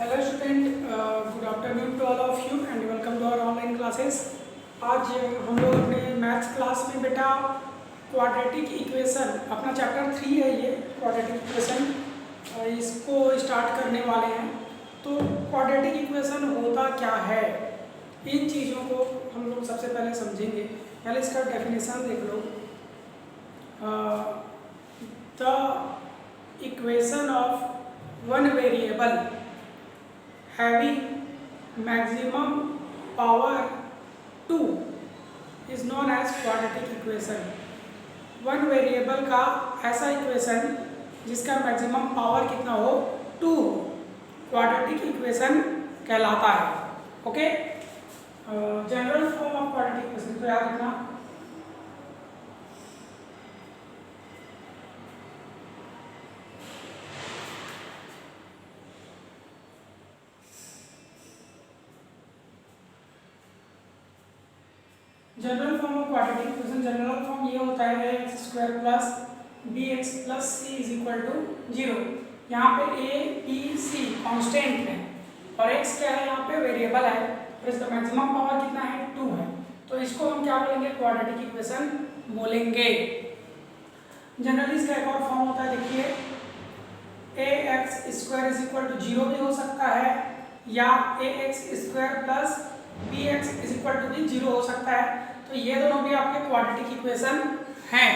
Hello student, good afternoon to all of you and welcome to our online classes. आज हम लोग अपने maths class में बेटा क्वाड्रेटिक इक्वेशन, अपना चैप्टर 3 है ये क्वाड्रेटिक इक्वेशन, इसको स्टार्ट करने वाले हैं। तो क्वाड्रेटिक इक्वेशन होता क्या है, इन चीज़ों को हम लोग सबसे पहले समझेंगे। पहले इसका डेफिनेशन देख लो। The equation of one variable having maximum power 2 is known as quadratic equation। One variable का ऐसा इक्वेशन जिसका मैक्सिमम पावर कितना हो 2 क्वाड्रेटिक इक्वेशन कहलाता है। Okay, general form of quadratic equation तो याद रखना। General form of quadratic equation, general form ये होता है x square plus b x plus c is equal to 0। यहाँ पे ए बी सी कॉन्स्टेंट है और एक्स क्या है, यहाँ पे वेरिएबल है, और इसका मैक्सिमम पावर कितना है 2 है। तो इसको हम क्या बोलेंगे, क्वाड्रेटिक इक्वेशन बोलेंगे। जनरली इसका एक और फॉर्म होता है, देखिए a x square is equal to 0 भी हो सकता है, या a x square plus b x is equal to भी 0 हो सकता है। तो ये दोनों भी आपके क्वाड्रेटिक इक्वेशन हैं।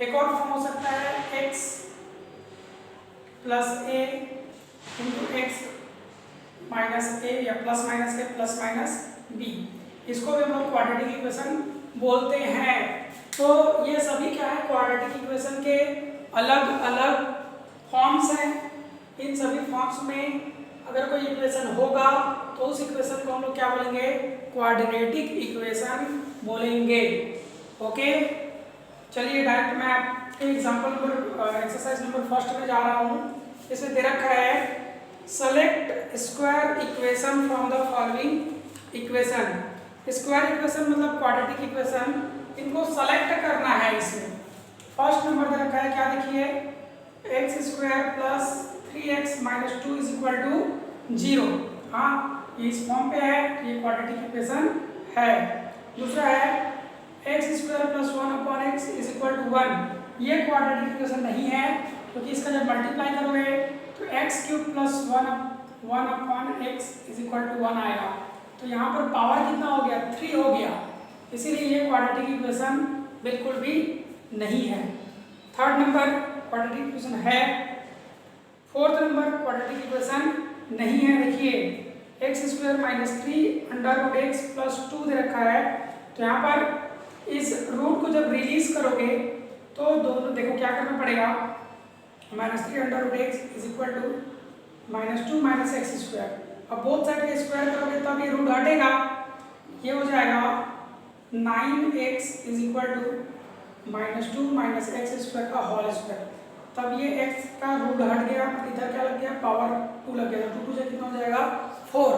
एक और फॉर्म हो सकता है x प्लस ए इंटू एक्स माइनस ए, या प्लस माइनस ए प्लस माइनस बी, इसको भी हम लोग क्वाड्रेटिक इक्वेशन बोलते हैं। तो ये सभी क्या है, क्वाड्रेटिक इक्वेशन के अलग अलग फॉर्म्स हैं। इन सभी फॉर्म्स में अगर कोई इक्वेशन होगा तो उस इक्वेशन को हम लोग क्या बोलेंगे, क्वाड्रेटिक इक्वेशन बोलेंगे। ओके, चलिए डायरेक्ट मैं आपके example number exercise number first में जा रहा हूँ। इसमें दे रखा है select square equation from the following equation. Square equation मतलब क्वाड्रेटिक इक्वेशन, इनको सेलेक्ट करना है। इसमें फर्स्ट नंबर दे रखा है, क्या देखिए, x square plus 3x minus 2 is equal to 0। हाँ, ये इस फॉर्म पे है, ये क्वाड्रेटिक इक्वेशन है। दूसरा है x square plus 1 upon x is equal to 1। ये क्वाड्रेटिक इक्वेशन नहीं है, क्योंकि इसका जब मल्टीप्लाई करोगे तो x cube plus 1 upon x is equal to 1 आएगा। तो यहाँ पर पावर कितना हो गया, 3 हो गया, इसीलिए ये क्वाड्रेटिक इक्वेशन बिल्कुल भी नहीं है। थर्ड नंबर क्वाड्रेटिक इक्वेशन है। फोर्थ नंबर क्वाड्रेटिक इक्वेशन नहीं है। देखिए x square minus 3 under root x plus 2 दे रखा है। तो यहाँ पर इस रूट को जब रिलीज करोगे तो दोनों देखो क्या करना पड़ेगा, minus 3 under root x is equal to minus 2 minus x square. अब बोथ साइड का स्क्वायर करोगे तब ये रूट हटेगा, ये हो जाएगा 9x is equal to minus 2 minus x square का होल स्क्वायर। तब ये x का रूट हट गया, इधर क्या लग गया, पावर 2 लग गया। 2 से कितना हो जाएगा 4,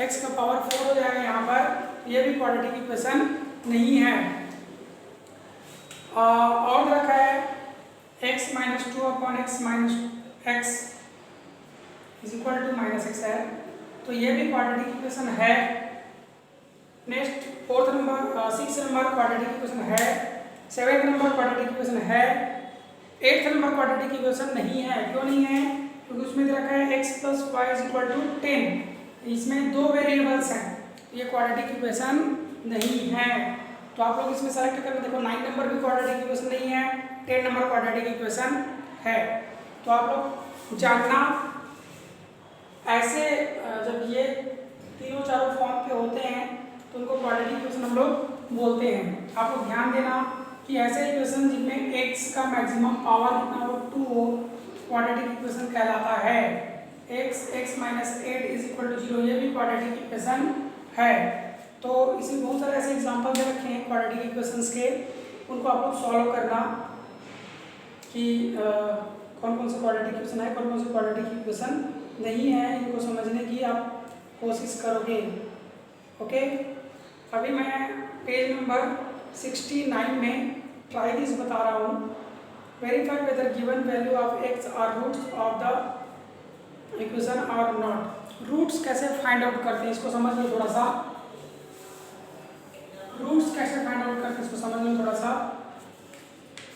x का पावर 4 हो जाएगा। यहाँ पर ये भी क्वाड्रेटिक इक्वेशन नहीं है। और रखा है x minus 2 upon x minus x is equal to minus x है, तो ये भी क्वाड्रेटिक इक्वेशन है। Next fourth number 6 number quadratic equation है। 7th नंबर क्वाड्रेटिक इक्वेशन है। 8th नंबर क्वाड्रेटिक इक्वेशन नहीं है। क्यों नहीं है, क्योंकि उसमें दे रखा है x plus y is equal to 10। इसमें 2 वेरिएबल्स हैं, तो ये क्वाड्रेटिक इक्वेशन नहीं है। तो आप लोग इसमें सेलेक्ट करना। देखो 9 नंबर भी क्वाड्रेटिक इक्वेशन नहीं है, 10 नंबर क्वाड्रेटिक इक्वेशन है। तो आप लोग जानना, ऐसे जब ये तीनों चारों फॉर्म के होते हैं तो उनको क्वाड्रेटिक इक्वेशन हम लोग बोलते हैं। आप लोग ध्यान देना कि ऐसे इक्वेशन जिनमें x का मैक्सिमम पावर कितना हो 2 हो, क्वाड्रेटिक इक्वेशन कहलाता है। x minus 8 is equal to 0, ये भी क्वाड्रेटिक इक्वेशन है। तो इसमें बहुत सारे ऐसे एग्जांपल दे रखे हैं क्वाड्रेटिक इक्वेशंस के, उनको आप लोग सॉल्व करना कि कौन कौन से क्वाड्रेटिक इक्वेशन है, कौन कौन से क्वाड्रेटिक इक्वेशन नहीं है, इनको समझने की आप कोशिश करोगे। ओके, अभी मैं पेज नंबर 69 में ट्राई दिस बता रहा हूँ। Verify whether given value of x are roots of the equation are not. Roots कैसे फाइंड आउट करते हैं इसको समझ लो थोड़ा सा। रूट्स कैसे फाइंड आउट करते हैं इसको समझ लो थोड़ा सा।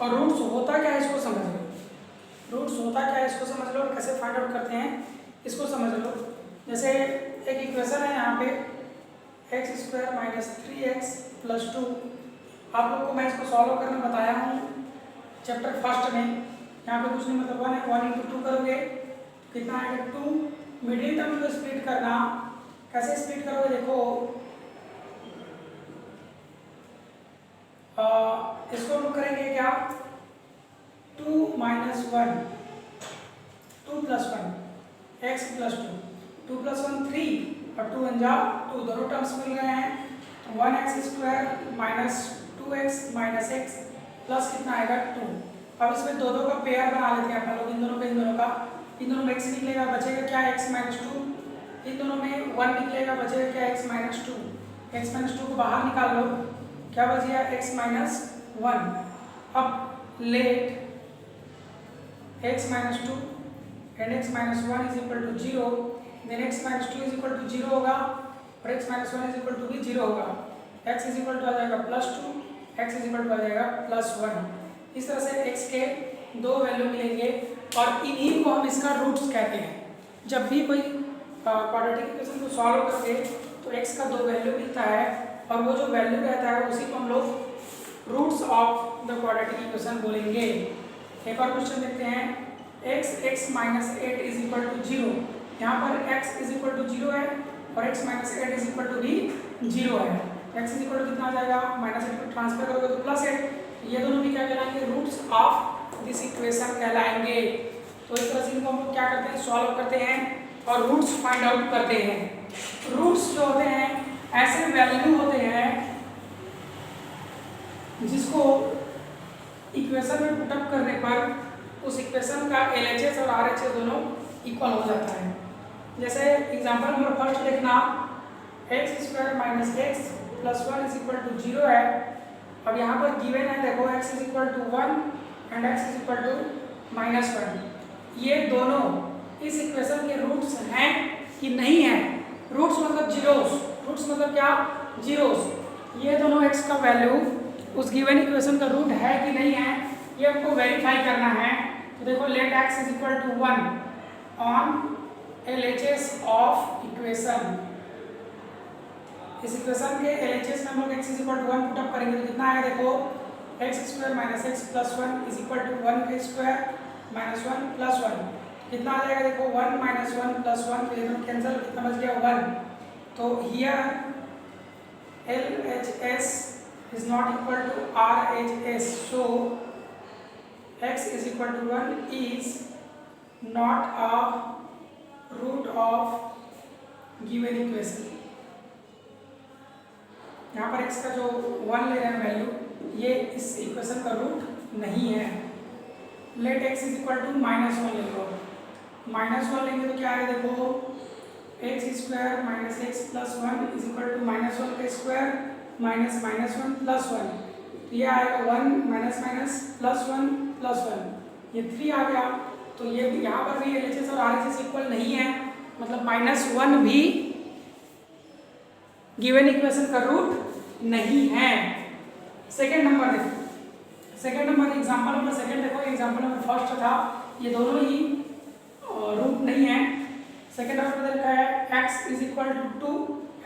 और रूट्स होता क्या है इसको समझ लो। रूट्स होता क्या है इसको समझ लो और कैसे फाइंड आउट करते हैं इसको समझ लो। जैसे एक इक्वेशन है यहाँ पे x square minus 3x plus 2। आप लोग को मैं इसको सॉल्व करना बताया हूँ चैप्टर फर्स्ट में। यहाँ पे कुछ नहीं मतलब 1 है, 1 इंटू 2 करोगे कितना आएगा 2। मिडिल टर्म को स्प्लिट करना, कैसे स्प्लिट करोगे देखो। इसको हम लोग करेंगे क्या 2 minus 1 2 plus 1 x plus 2 2 plus 1 3 और 2 1 जा 2 दोनों टर्म्स मिल गए हैं। तो 1x square minus 2x minus x plus कितना आएगा 2। अब इसमें दो दो का पेयर बना लेते हैं अपन लोग, इन दोनों का इन दोनों में x निकलेगा बचेगा क्या x माइनस 2। इन दोनों में 1 निकलेगा बचेगा क्या x माइनस 2। x माइनस 2 को बाहर निकाल लो क्या बच गया x माइनस 1। अब let x minus 2 and x minus 1 is equal to 0, then x minus 2 is equal to 0 होगा और x minus 1 is equal to भी 0 होगा। x इज इक्वल टू आ जाएगा plus 2, x is equal to आ जाएगा plus 1। इस तरह से x के दो वैल्यू मिलेंगे और इन्हीं को हम इसका रूट्स कहते हैं। जब भी कोई क्वाड्रेटिक इक्वेशन को सॉल्व करते तो x का दो वैल्यू मिलता है और वो जो वैल्यू रहता है उसी को हम लोग roots of the quadratic equation बोलेंगे। एक और क्वेश्चन देखते हैं x minus 8 is equal to 0। यहाँ पर x इज इक्वल टू 0 है और x minus 8 is equal to भी 0 है। x इज इक्वल टू कितना आ जाएगा माइनस 8 को ट्रांसफर करोगे तो प्लस 8। ये दोनों भी क्या कहलाएंगे रूट्स ऑफ दिस इक्वेशन कहलाएंगे। तो इस तरह से इनको हम लोग क्या करते हैं सॉल्व करते हैं और रूट्स फाइंड आउट करते हैं। रूट्स जो होते हैं ऐसे वैल्यू होते हैं जिसको इक्वेशन में पुटअप करने पर उस इक्वेशन का LHS और RHS दोनों इक्वल हो जाता है। जैसे एग्जांपल नंबर फर्स्ट देखना x square minus x plus 1 is equal to 0 है। अब यहाँ पर गिवन है देखो x is equal to 1 and x is equal to minus 1। ये दोनों इस इक्वेशन के रूट्स हैं कि नहीं है। रूट्स मतलब जीरोस, रूट्स मतलब क्या जीरोस। ये दोनों x का वैल्यू उस गिवन इक्वेशन का रूट है कि नहीं है ये हमको वेरीफाई करना है। तो देखो let x is equal to 1 on LHS of equation. इस इक्वेशन के LHS में हम लोग x is equal to 1 put up करेंगे तो कितना आएगा देखो x square minus x plus 1 is equal to 1 का स्क्वायर माइनस 1 प्लस 1। कितना आ जाएगा देखो 1 माइनस 1 प्लस 1 तो ये दोनों कैंसिल, कितना बच गया 1। तो here LHS is not equal to RHS, so x is equal to 1 is not a root of given equation। यहाँ पर x का जो 1 ले रहे हैं वैल्यू ये इस इक्वेशन का रूट नहीं है। Let x is equal to minus 1 ले लो, माइनस 1 लेंगे तो क्या आएगा देखो x square minus x plus 1 is equal to minus 1 का स्क्वायर माइनस माइनस 1 प्लस 1। तो ये आएगा 1 माइनस माइनस प्लस 1 प्लस 1, ये 3 आ गया। तो ये यहाँ पर भी LHS और RHS इक्वल नहीं है, मतलब माइनस 1 भी गिवन इक्वेशन का रूट नहीं है। सेकेंड नंबर देखो, second number example number second देखो, एग्जाम्पल नंबर फर्स्ट था ये दोनों ही रूट नहीं है। सेकेंड नंबर पर देखा है x is equal to 2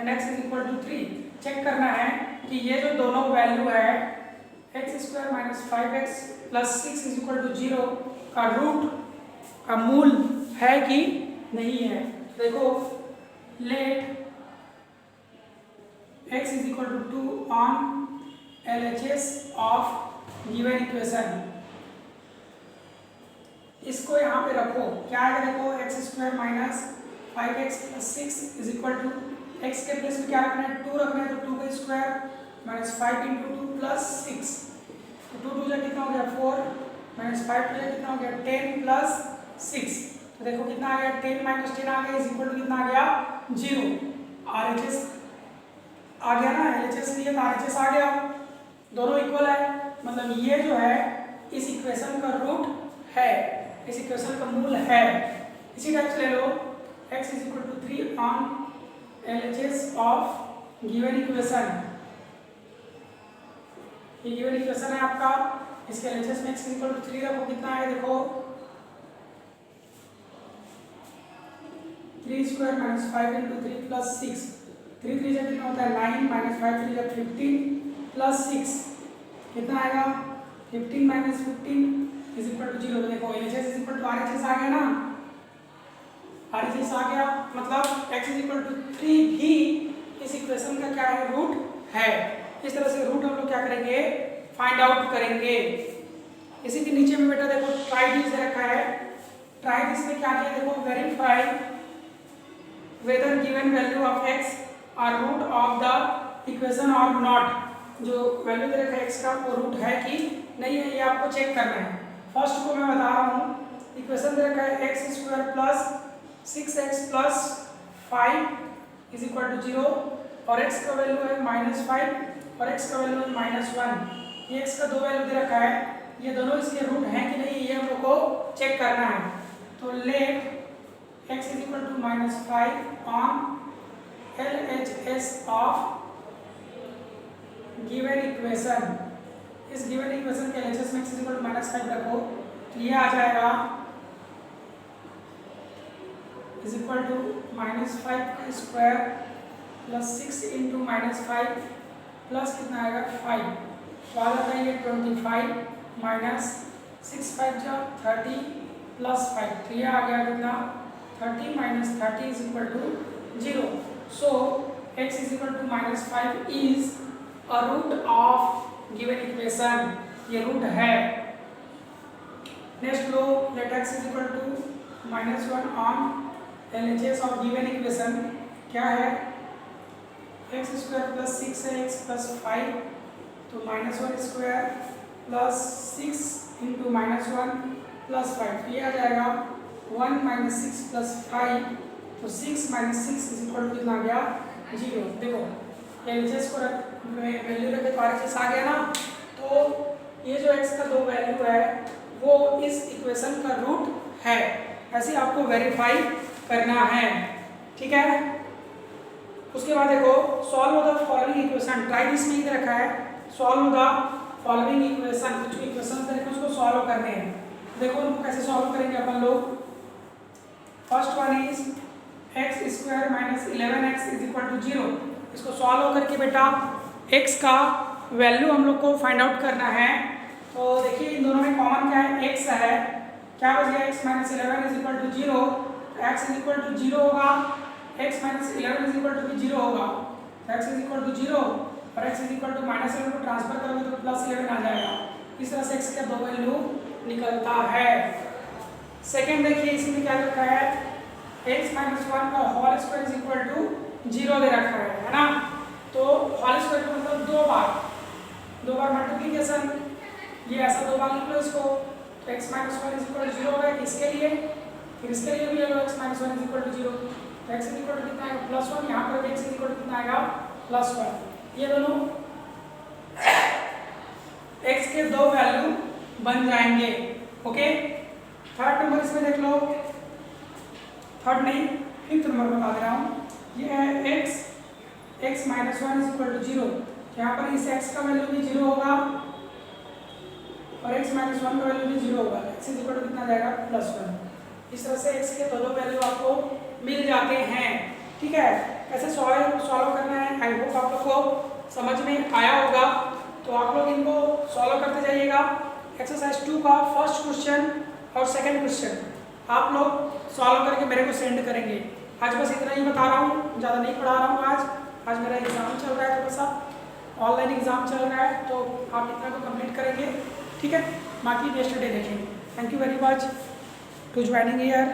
and x is equal to 3। Check करना है कि ये जो दोनों वैल्यू है x square minus 5x plus 6 is equal to 0 का रूट का मूल है कि नहीं है। देखो let x is equal to 2 on LHS of given equation. इसको यहाँ पे रखो, क्या आएगा देखो x square minus 5x plus 6 is equal to x के प्लेस में क्या रखना है 2 रखना है, तो 2 का स्क्वायर माइनस 5 इंटू 2 प्लस 6। तो 2 2 कितना हो गया 4 माइनस 5 2 कितना हो गया 10 प्लस 6। तो देखो कितना आ गया 10 माइनस 10 आ गया इज इक्वल टू कितना आ गया 0। RHS आ गया ना, LHS लिए तो RHS आ गया, दोनों इक्वल है। मतलब ये जो है इस इक्वेशन का रूट है, इस इक्वेशन का मूल है। इसी टाइप से ले लो x is equal to 3 on LHS of given equation. ये गिवन इक्वेशन है आपका, इसके LHS में x इज इक्वल टू 3 रखो, कितना है देखो 3 स्क्वायर माइनस 5 इंटू 3 प्लस 6, 3 3 से कितना होता है 9 माइनस 5 3 जा 15 प्लस 6 कितना आएगा 15 माइनस 15 इज इक्वल टू 0। देखो LHS is equal to RHS आ गया ना, RHS आ गया, मतलब x इज इक्वल टू 3 भी इस इक्वेशन का क्या है रूट है। इस तरह से रूट हम लोग क्या करेंगे फाइंड आउट करेंगे। इसी के नीचे में बेटा देखो ट्राई दिस रखा है, ट्राई दिस में क्या किया देखो verify whether given value of x are root of the equation और नॉट। जो वैल्यू दे रखा है x का वो रूट है कि नहीं है, ये आपको चेक करना है। फर्स्ट को मैं बता रहा हूँ, इक्वेशन दे रखा है x square plus 6x plus 5 is equal to 0 और x का वैल्यू है -5 और x का वैल्यू है -1। ये x का दो वैल्यू दे रखा है, ये दोनों इसके रूट हैं कि नहीं ये हम लोग को चेक करना है। तो let x is equal to -5 on LHS of given equation. इस गिवन इक्वेशन के LHS में x इज इक्वल टू -5 रखो, तो ये आ जाएगा is equal to -5 square plus 6 into -5 plus कितना आएगा 5, तो आ जाता है ये 25 माइनस 6 5 जा 30 प्लस 5, तो ये आ गया कितना 30 minus 30 is equal to 0। So x is equal to -5 is a root of given equation, ये रूट है। नेक्स्ट लो let x is equal to -1 on LHS of given equation क्या है x स्क्वायर प्लस 6 है x प्लस 5, तो -1 square plus 6 into -1 plus 5, ये आ जाएगा 1 माइनस 6 प्लस 5, तो 6 माइनस 6 इज इक्वल टू कितना आ गया 0। देखो LHS को वैल्यू रखे तो RHS आ गया ना, तो ये जो x का दो वैल्यू है वो इस इक्वेशन का रूट है, ऐसे आपको वेरीफाई करना है, ठीक है। उसके बाद देखो solve the following equation, try this में ही रखा है सॉल्व द फॉलोइंग इक्वेशन, कुछ इक्वेशन दे रखे उसको सॉल्व करने हैं। देखो उनको कैसे सॉल्व करेंगे अपन लोग। First one is x square minus 11x is equal to 0। इसको सॉल्व करके बेटा x का वैल्यू हम लोग को फाइंड आउट करना है। तो देखिए इन दोनों में कॉमन क्या है x है, क्या बच गया x minus 11 is equal to 0, x is equal to 0 होगा, x minus 11 is equal to भी 0 होगा, x इज इक्वल टू 0 और x इज इक्वल टू -11 को ट्रांसफर करोगे तो प्लस 11 आ जाएगा। इस तरह से x का दो वैल्यू निकलता है। सेकंड देखिए इसमें क्या लिखा है x माइनस 1 का whole square is equal to 0 दे रखा है ना, तो होल स्क्वायर का मतलब दो बार मल्टीप्लिकेशन, ये ऐसा दो बार लिख लो इसको, तो x minus 1 is equal to 0 होगा इसके लिए, फिर इसके लिए भी ले लो x minus 1 is equal to 0, तो x इज इक्वल टू कितना आएगा +1, यहाँ पर x इज इक्वल टू कितना आएगा +1। ये दोनों x के दो वैल्यू बन जाएंगे, ओके। थर्ड नंबर इसमें देख लो, थर्ड नहीं फिफ्थ नंबर बता दे रहा हूँ, ये है x minus 1 is equal to 0, यहाँ पर इस x का वैल्यू भी 0 होगा और x माइनस 1 का वैल्यू भी 0 होगा, x इज इक्वल टू कितना जाएगा +1। इस तरह से x के दोनों वैल्यू आपको मिल जाते हैं, ठीक है। कैसे सॉल्व करना है आई होप आप लोग को समझ में आया होगा, तो आप लोग इनको सॉल्व करते जाइएगा। एक्सरसाइज 2 का फर्स्ट क्वेश्चन और सेकंड क्वेश्चन आप लोग सॉल्व करके मेरे को सेंड करेंगे। आज बस इतना ही बता रहा हूँ, ज़्यादा नहीं पढ़ा रहा हूँ। आज मेरा एग्ज़ाम चल रहा है, थोड़ा सा ऑनलाइन एग्ज़ाम चल रहा है, तो आप इतना को कंप्लीट करेंगे, ठीक है। बाकी नेक्स्ट डे देखेंगे। Thank you very much to joining here.